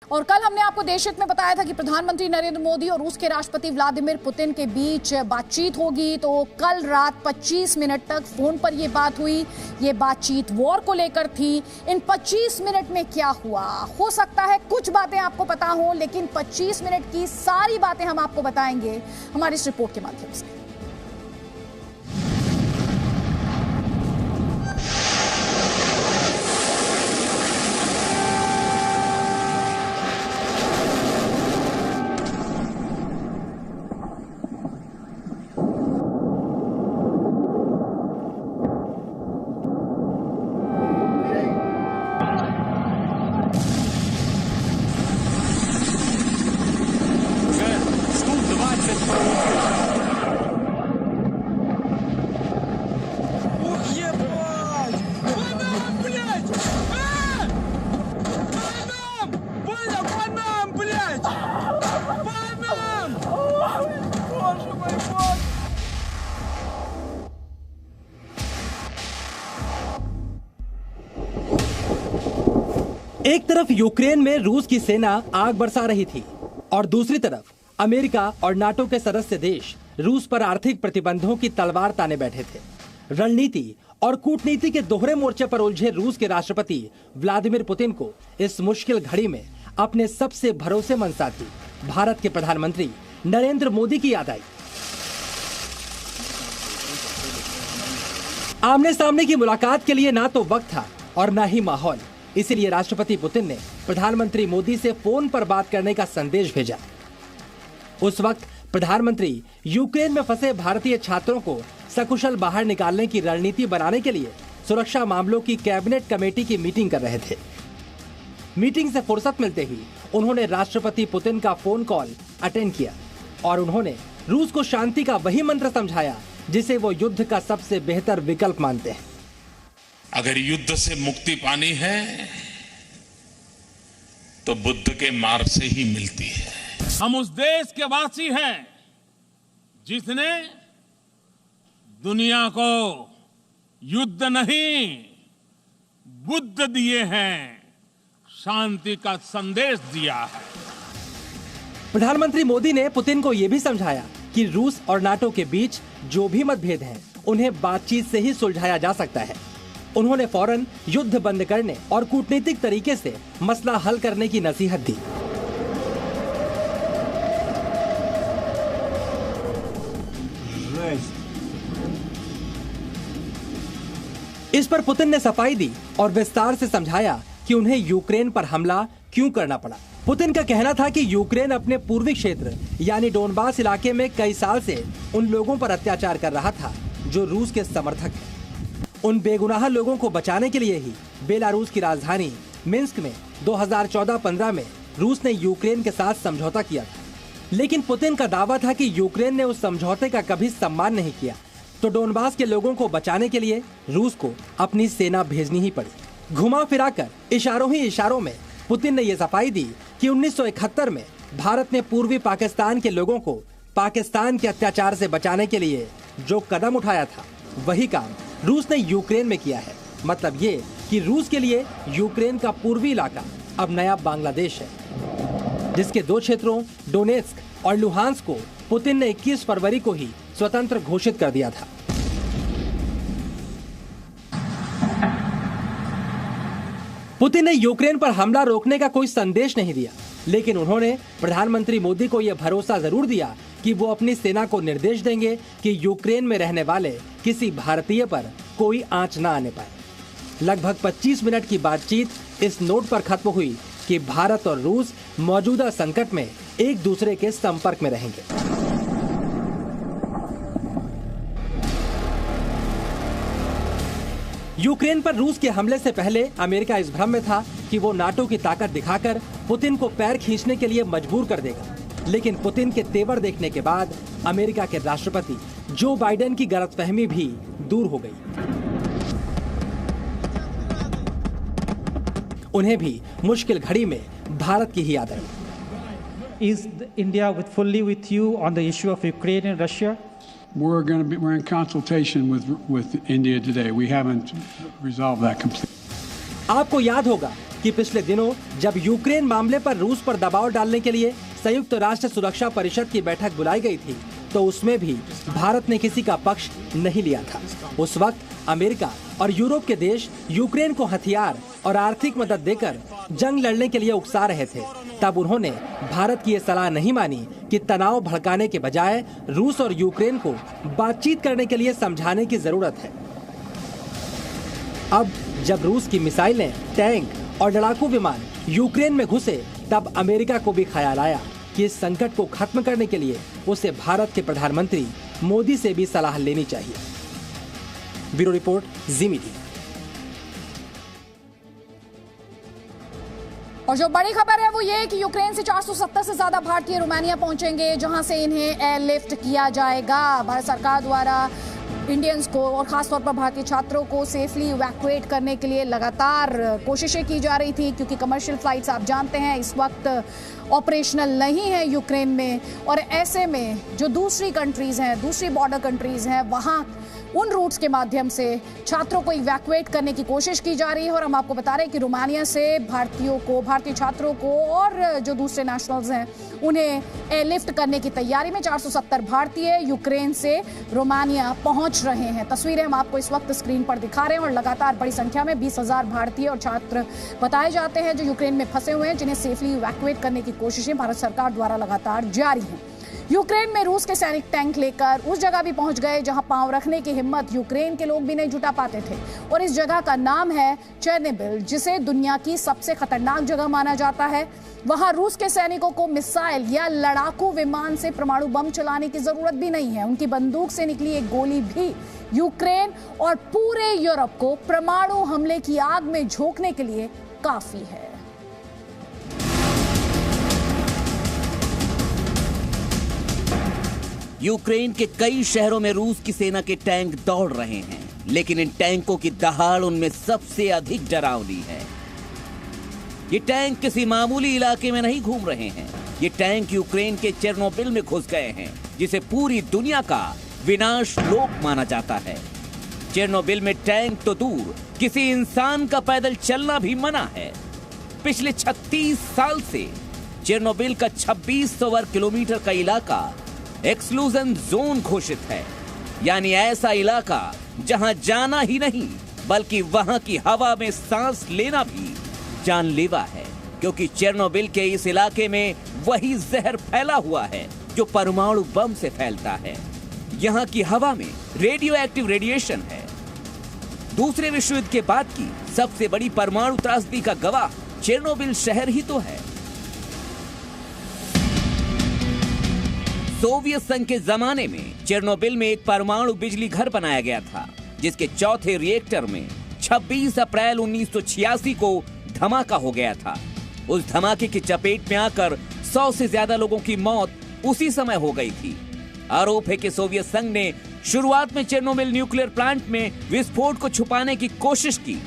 और कल हमने आपको देशहित में बताया था कि प्रधानमंत्री नरेंद्र मोदी और रूस के राष्ट्रपति व्लादिमीर पुतिन के बीच बातचीत होगी। तो कल रात 25 मिनट तक फोन पर यह बात हुई। ये बातचीत वॉर को लेकर थी। इन 25 मिनट में क्या हुआ, हो सकता है कुछ बातें आपको पता हो, लेकिन 25 मिनट की सारी बातें हम आपको बताएंगे हमारी इस रिपोर्ट के माध्यम से। एक तरफ यूक्रेन में रूस की सेना आग बरसा रही थी और दूसरी तरफ अमेरिका और नाटो के सदस्य देश रूस पर आर्थिक प्रतिबंधों की तलवार ताने बैठे थे। रणनीति और कूटनीति के दोहरे मोर्चे पर उलझे रूस के राष्ट्रपति व्लादिमीर पुतिन को इस मुश्किल घड़ी में अपने सबसे भरोसेमंद साथी भारत के प्रधानमंत्री नरेंद्र मोदी की याद आई। आमने सामने की मुलाकात के लिए ना तो वक्त था और ना ही माहौल। इसीलिए राष्ट्रपति पुतिन ने प्रधानमंत्री मोदी से फोन पर बात करने का संदेश भेजा। उस वक्त प्रधानमंत्री यूक्रेन में फंसे भारतीय छात्रों को सकुशल बाहर निकालने की रणनीति बनाने के लिए सुरक्षा मामलों की कैबिनेट कमेटी की मीटिंग कर रहे थे। मीटिंग से फुर्सत मिलते ही उन्होंने राष्ट्रपति पुतिन का फोन कॉल अटेंड किया और उन्होंने रूस को शांति का वही मंत्र समझाया जिसे वो युद्ध का सबसे बेहतर विकल्प मानते हैं। अगर युद्ध से मुक्ति पानी है तो बुद्ध के मार्ग से ही मिलती है। हम उस देश के वासी हैं जिसने दुनिया को युद्ध नहीं बुद्ध दिए हैं, शांति का संदेश दिया है। प्रधानमंत्री मोदी ने पुतिन को यह भी समझाया कि रूस और नाटो के बीच जो भी मतभेद हैं, उन्हें बातचीत से ही सुलझाया जा सकता है। उन्होंने फौरन युद्ध बंद करने और कूटनीतिक तरीके से मसला हल करने की नसीहत दी। इस पर पुतिन ने सफाई दी और विस्तार से समझाया कि उन्हें यूक्रेन पर हमला क्यों करना पड़ा। पुतिन का कहना था कि यूक्रेन अपने पूर्वी क्षेत्र यानी डोनबास इलाके में कई साल से उन लोगों पर अत्याचार कर रहा था जो रूस के समर्थक हैं। उन बेगुनाह लोगों को बचाने के लिए ही बेलारूस की राजधानी मिन्स्क में 2014-15 में रूस ने यूक्रेन के साथ समझौता किया था। लेकिन पुतिन का दावा था कि यूक्रेन ने उस समझौते का कभी सम्मान नहीं किया, तो डोनबास के लोगों को बचाने के लिए रूस को अपनी सेना भेजनी ही पड़ी। घुमा फिराकर इशारों ही इशारों में पुतिन ने यह सफाई दी कि 1971 में भारत ने पूर्वी पाकिस्तान के लोगों को पाकिस्तान के अत्याचार से बचाने के लिए जो कदम उठाया था, वही काम रूस ने यूक्रेन में किया है। मतलब ये कि रूस के लिए यूक्रेन का पूर्वी इलाका अब नया बांग्लादेश है, जिसके दो क्षेत्रों डोनेत्स्क और लुहांस्क को पुतिन ने 21 फरवरी को ही स्वतंत्र घोषित कर दिया था। पुतिन ने यूक्रेन पर हमला रोकने का कोई संदेश नहीं दिया, लेकिन उन्होंने प्रधानमंत्री मोदी को यह भरोसा जरूर दिया कि वो अपनी सेना को निर्देश देंगे कि यूक्रेन में रहने वाले किसी भारतीय पर कोई आंच न आने पाए। लगभग 25 मिनट की बातचीत इस नोट पर खत्म हुई कि भारत और रूस मौजूदा संकट में एक दूसरे के संपर्क में रहेंगे। यूक्रेन पर रूस के हमले से पहले अमेरिका इस भ्रम में था कि वो नाटो की ताकत दिखाकर पुतिन को पैर खींचने के लिए मजबूर कर देगा। लेकिन पुतिन के तेवर देखने के बाद अमेरिका के राष्ट्रपति जो बाइडेन की गलतफहमी भी दूर हो गई। उन्हें भी मुश्किल घड़ी में भारत की ही याद आई। Is India fully with you on the issue of Ukraine and Russia? We're in consultation with India today. We haven't resolved that completely. आपको याद होगा कि पिछले दिनों जब यूक्रेन मामले पर रूस पर दबाव डालने के लिए संयुक्त राष्ट्र सुरक्षा परिषद की बैठक बुलाई गई थी, तो उसमें भी भारत ने किसी का पक्ष नहीं लिया था। उस वक्त अमेरिका और यूरोप के देश यूक्रेन को हथियार और आर्थिक मदद देकर जंग लड़ने के लिए उकसा रहे थे। तब उन्होंने भारत की ये सलाह नहीं मानी कि तनाव भड़काने के बजाय रूस और यूक्रेन को बातचीत करने के लिए समझाने की जरूरत है। अब जब रूस की मिसाइलें, टैंक और लड़ाकू विमान यूक्रेन में घुसे, तब अमेरिका को भी ख्याल आया कि इस संकट को खत्म करने के लिए उसे भारत के प्रधानमंत्री मोदी से भी सलाह लेनी चाहिए। ब्यूरो रिपोर्ट, जी मीडिया। और जो बड़ी खबर है वो ये कि यूक्रेन से 470 से ज्यादा भारतीय रोमानिया पहुंचेंगे, जहां से इन्हें एयरलिफ्ट किया जाएगा। भारत सरकार द्वारा इंडियंस को और खासतौर पर भारतीय छात्रों को सेफली इवैक्यूएट करने के लिए लगातार कोशिशें की जा रही थी, क्योंकि कमर्शियल फ्लाइट्स आप जानते हैं इस वक्त ऑपरेशनल नहीं है यूक्रेन में। और ऐसे में जो दूसरी कंट्रीज हैं, दूसरी बॉर्डर कंट्रीज हैं, वहां उन रूट्स के माध्यम से छात्रों को इवैक्यूएट करने की कोशिश की जा रही है। और हम आपको बता रहे हैं कि रोमानिया से भारतीय छात्रों को और जो दूसरे नेशनल्स हैं उन्हें एयरलिफ्ट करने की तैयारी में 470 भारतीय यूक्रेन से रोमानिया पहुंच रहे हैं। तस्वीरें हम आपको इस वक्त स्क्रीन पर दिखा रहे हैं और लगातार बड़ी संख्या में 20,000 भारतीय और छात्र बताए जाते हैं जो यूक्रेन में फंसे हुए हैं, जिन्हें सेफली इवैक्यूएट करने की कोशिशें भारत सरकार द्वारा लगातार जारी हैं। यूक्रेन में रूस के सैनिक टैंक लेकर उस जगह भी पहुंच गए जहां पांव रखने की हिम्मत यूक्रेन के लोग भी नहीं जुटा पाते थे। और इस जगह का नाम है चेर्नोबिल, जिसे दुनिया की सबसे खतरनाक जगह माना जाता है। वहां रूस के सैनिकों को मिसाइल या लड़ाकू विमान से परमाणु बम चलाने की जरूरत भी नहीं है। उनकी बंदूक से निकली एक गोली भी यूक्रेन और पूरे यूरोप को परमाणु हमले की आग में झोंकने के लिए काफी है। यूक्रेन के कई शहरों में रूस की सेना के टैंक दौड़ रहे हैं, लेकिन इन टैंकों की दहाड़ उनमें सबसे अधिक डरावनी है। ये टैंक किसी मामूली इलाके में नहीं घूम रहे हैं। ये टैंक यूक्रेन के चेर्नोबिल में घुस गए हैं, जिसे पूरी दुनिया का विनाश लोक माना जाता है। चेर्नोबिल में टैंक तो दूर, किसी इंसान का पैदल चलना भी मना है। पिछले 36 साल से चेर्नोबिल का 2600 वर्ग किलोमीटर का इलाका एक्सक्लूजन जोन घोषित है, यानी ऐसा इलाका जहां जाना ही नहीं बल्कि वहां की हवा में सांस लेना भी जानलेवा है, क्योंकि चेर्नोबिल के इस इलाके में वही जहर फैला हुआ है जो परमाणु बम से फैलता है। यहां की हवा में रेडियो एक्टिव रेडिएशन है। दूसरे विश्व युद्ध के बाद की सबसे बड़ी परमाणु त्रासदी का गवाह चेर्नोबिल शहर ही तो है। सोवियत संघ के जमाने में चेर्नोबिल में एक परमाणु बिजली घर बनाया गया था, जिसके चौथे रिएक्टर में 26 अप्रैल 1986 को धमाका हो गया था। उस धमाके की चपेट में आकर 100 से ज्यादा लोगों की मौत उसी समय हो गई थी। आरोप है कि सोवियत संघ ने शुरुआत में चेर्नोबिल न्यूक्लियर प्लांट में विस्फोट को छुपाने की कोशिश की,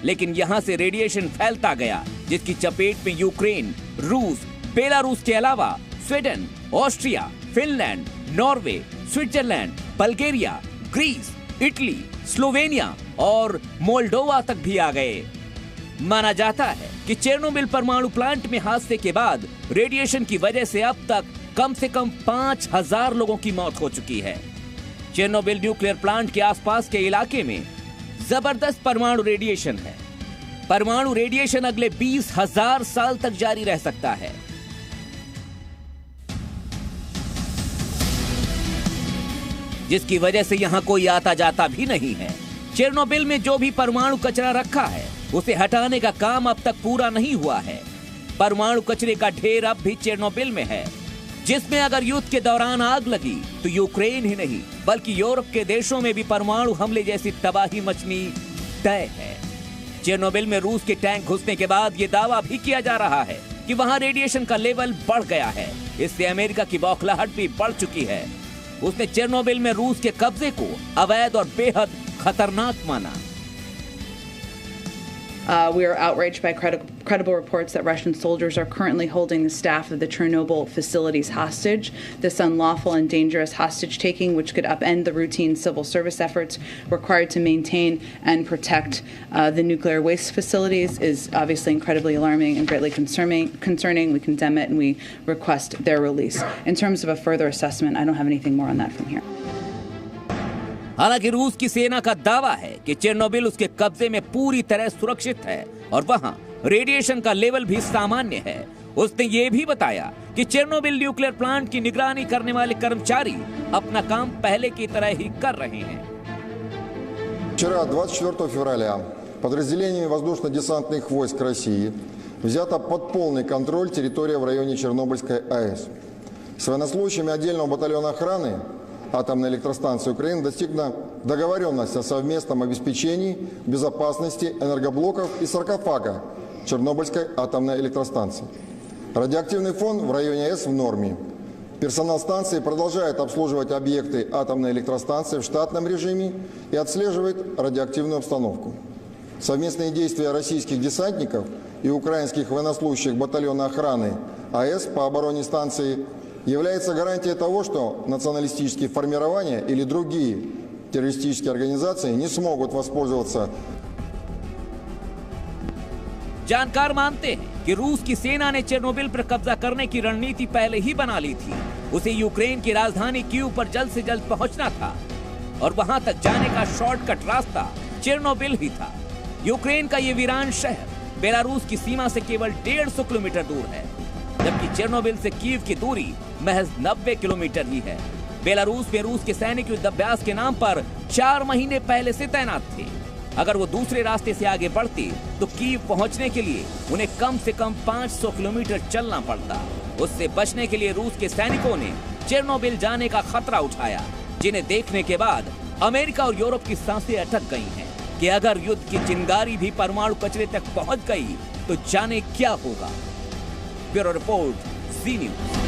लेकिन यहां से रेडिएशन फैलता गया, जिसकी चपेट में यूक्रेन, रूस, बेलारूस के अलावा Sweden, Austria, Finland, Norway, Switzerland, Bulgaria, Greece, Italy, Slovenia और मोल्डोवा तक भी आ गए। माना जाता है कि चेर्नोबिल परमाणु प्लांट में हादसे के बाद रेडिएशन की वजह से अब तक कम से कम 5000 लोगों की मौत हो चुकी है। चेर्नोबिल न्यूक्लियर प्लांट के आसपास के इलाके में जबरदस्त परमाणु रेडिएशन है। परमाणु रेडिएशन अगले 20,000 साल तक जारी रह सकता है। जिसकी वजह से यहां कोई आता जाता भी नहीं है। चेर्नोबिल में जो भी परमाणु कचरा रखा है उसे हटाने का काम अब तक पूरा नहीं हुआ है। परमाणु कचरे का ढेर अब भी चेर्नोबिल में है, जिसमें अगर युद्ध के दौरान आग लगी तो यूक्रेन ही नहीं बल्कि यूरोप के देशों में भी परमाणु हमले जैसी तबाही मचनी तय है। चेर्नोबिल में रूस के टैंक घुसने के बाद ये दावा भी किया जा रहा है कि वहां रेडिएशन का लेवल बढ़ गया है। इससे अमेरिका की बौखलाहट भी बढ़ चुकी है। उसने चेर्नोबिल में रूस के कब्जे को अवैध और बेहद खतरनाक माना। We are outraged by credible reports that Russian soldiers are currently holding the staff of the Chernobyl facilities hostage. This unlawful and dangerous hostage taking, which could upend the routine civil service efforts required to maintain and protect the nuclear waste facilities, is obviously incredibly alarming and greatly concerning. We condemn it and we request their release. In terms of a further assessment, I don't have anything more on that from here. हालांकि रूस की सेना का दावा है कि Chernobyl उसके कब्जे में पूरी तरह सुरक्षित है और वहां रेडिएशन का लेवल भी सामान्य है। उसने ये भी बताया कि चेरनोबिल न्यूक्लियर प्लांट की निगरानी करने वाले कर्मचारी अपना काम पहले की तरह ही कर रहे हैं। Вчера, 24 февраля, подразделениями воздушно-десантных войск России взята под полный контроль территория в районе Чернобыльской АЭС. С военнослужащими отдельного батальона охраны атомной электростанции Украины достигна договоренность о совместном обеспечении безопасности энергоблоков и саркофага Чернобыльской атомной электростанции. Радиоактивный фон в районе АЭС в норме. Персонал станции продолжает обслуживать объекты атомной электростанции в штатном режиме и отслеживает радиоактивную обстановку. Совместные действия российских десантников и украинских военнослужащих батальона охраны АЭС по обороне станции является гарантией того, что националистические формирования или другие террористические организации не смогут воспользоваться. जानकार मानते हैं कि रूस की सेना ने चेरनोबिल पर कब्जा करने की रणनीति पहले ही बना ली थी। उसे यूक्रेन की राजधानी कीव पर जल्द से जल्द पहुंचना था और वहां तक जाने का शॉर्टकट रास्ता चेरनोबिल ही था। यूक्रेन का ये वीरान शहर बेलारूस की सीमा से केवल 150 किलोमीटर दूर है, जबकि चेरनोबिल से कीव की दूरी महज 90 किलोमीटर ही है। बेलारूस में रूस के सैनिक युद्ध अभ्यास के नाम पर 4 महीने पहले से तैनात थे। अगर वो दूसरे रास्ते से आगे बढ़ते तो कीव पहुंचने के लिए उन्हें कम से कम 500 किलोमीटर चलना पड़ता। उससे बचने के लिए रूस के सैनिकों ने चेरनोबिल जाने का खतरा उठाया, जिन्हें देखने के बाद अमेरिका और यूरोप की सांसें अटक गई हैं कि अगर युद्ध की चिंगारी भी परमाणु कचरे तक पहुंच गई तो जाने क्या होगा। ब्यूरो रिपोर्ट, जी न्यूज।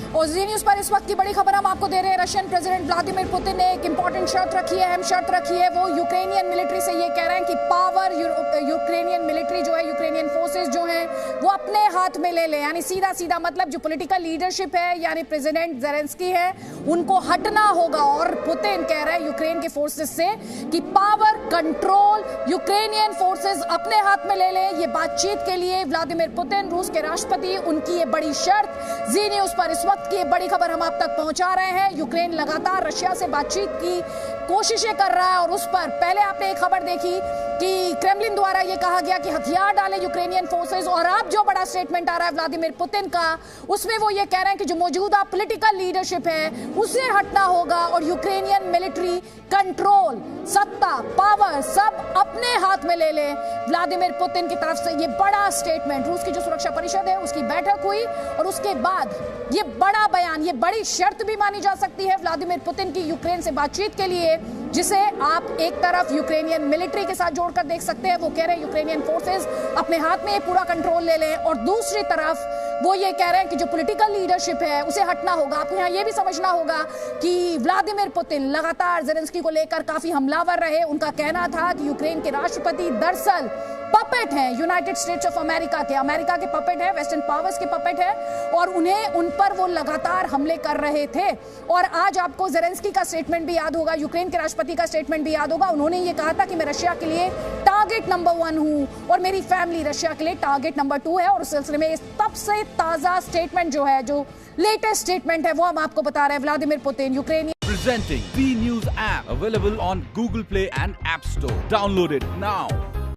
और जी न्यूज पर इस वक्त की बड़ी खबर हम आपको दे रहे हैं। रशियन प्रेसिडेंट व्लादिमीर पुतिन ने एक इंपॉर्टेंट शर्त रखी है, अहम शर्त रखी है। वो यूक्रेनियन मिलिट्री से ये कह रहे हैं कि पावर यूक्रेनियन मिलिट्री जो है, यूक्रेनियन फोर्सेस जो हैं वो अपने हाथ में ले ले। यानी सीधा सीधा मतलब जो पॉलिटिकल लीडरशिप है, यानी प्रेसिडेंट ज़ेलेंस्की है, उनको हटना होगा। और पुतिन कह रहे हैं यूक्रेन के फोर्सेस से कि पावर कंट्रोल यूक्रेनियन फोर्सेस अपने हाथ में ले ले। ये बातचीत के लिए व्लादिमीर पुतिन, रूस के राष्ट्रपति, उनकी ये बड़ी शर्त। जी न्यूज पर इस वक्त की बड़ी खबर हम आप तक पहुंचा रहे हैं। यूक्रेन लगातार रशिया से बातचीत की कोशिशें कर रहा है और उस पर पहले आपने एक खबर देखी कि क्रेमलिन द्वारा यह कहा गया कि हथियार डाले यूक्रेनियन फोर्सेस। और अब जो बड़ा स्टेटमेंट आ रहा है व्लादिमीर पुतिन का, उसमें वो ये कह रहे हैं कि जो मौजूदा पॉलिटिकल लीडरशिप है उसे हटना होगा और यूक्रेनियन मिलिट्री कंट्रोल, सत्ता, पावर सब अपने हाथ में ले ले। व्लादिमीर पुतिन की तरफ से ये बड़ा स्टेटमेंट, रूस की जो सुरक्षा परिषद है उसकी बैठक हुई और उसके बाद ये बड़ा बयान, ये बड़ी शर्त भी मानी जा सकती है व्लादिमीर पुतिन की यूक्रेन से बातचीत के लिए, जिसे आप एक तरफ यूक्रेनियन मिलिट्री के साथ जोड़कर देख सकते हैं। वो कह रहे हैं यूक्रेनियन फोर्सेस अपने हाथ में ये पूरा कंट्रोल ले लें और दूसरी तरफ वो ये कह रहे हैं कि जो पॉलिटिकल लीडरशिप है उसे हटना होगा। आपको यहाँ ये भी समझना होगा कि व्लादिमीर पुतिन लगातार ज़ेलेंस्की को लेकर काफी हमलावर रहे। उनका कहना था कि यूक्रेन के राष्ट्रपति दरअसल पपेट हैं यूनाइटेड स्टेट्स ऑफ अमेरिका के पपेट है, वेस्टर्न पावर्स के पपेट है और उन पर वो लगातार हमले कर रहे थे। और आज आपको ज़ेलेंस्की का स्टेटमेंट भी याद होगा, यूक्रेन के राष्ट्रपति का स्टेटमेंट भी याद होगा। उन्होंने ये कहा था कि मैं रशिया के लिए टारगेट नंबर 1 हूं और मेरी फैमिली रशिया के लिए टारगेट नंबर 2 है। और उस सिलसिले में सबसे ताजा स्टेटमेंट जो है, जो लेटेस्ट स्टेटमेंट है, वो हम आपको बता रहे हैं। Vladimir Putin Ukraine presenting V News app available on Google Play and App Store. Download it now.